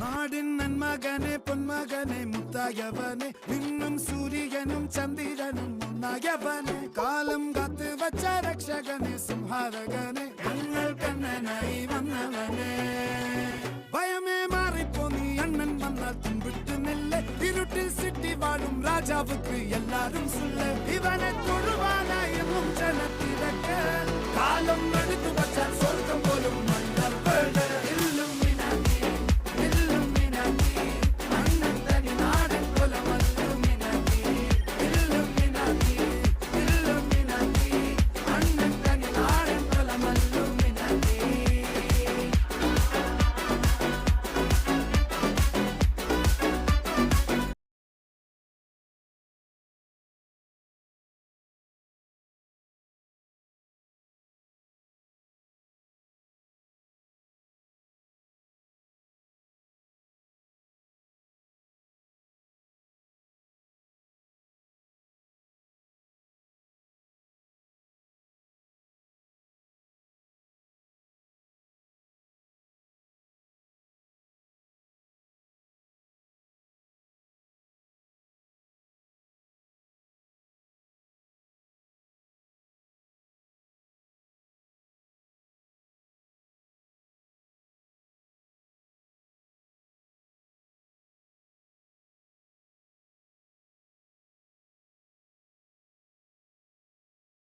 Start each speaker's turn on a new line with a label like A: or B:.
A: നാടിൻ നന്മകനെ പൊന്മകനെ മുത്തായവനെ നിന്നും സൂര്യനും ചന്ദ്രനും ഒന്നായവനെ കാലം കാത്ത് വച്ച രക്ഷകനെ സംഹാരകനെ ഞങ്ങൾ കണ്ണനായി വന്നവനെ ഭയമേ മാറിപ്പോ നീ അണ്ണൻ വന്നാൽ തുമ്പിട്ട് നെല്ല് ഇരുട്ടിൽ സിറ്റി വാഴും രാജാവുക്ക് എല്ലാരും സുല്ല് ഇവനെ തൊഴുവാനായും ജനത്തിരക്ക് കാലം എടുത്തു വച്ചാൽ സ്വർഗം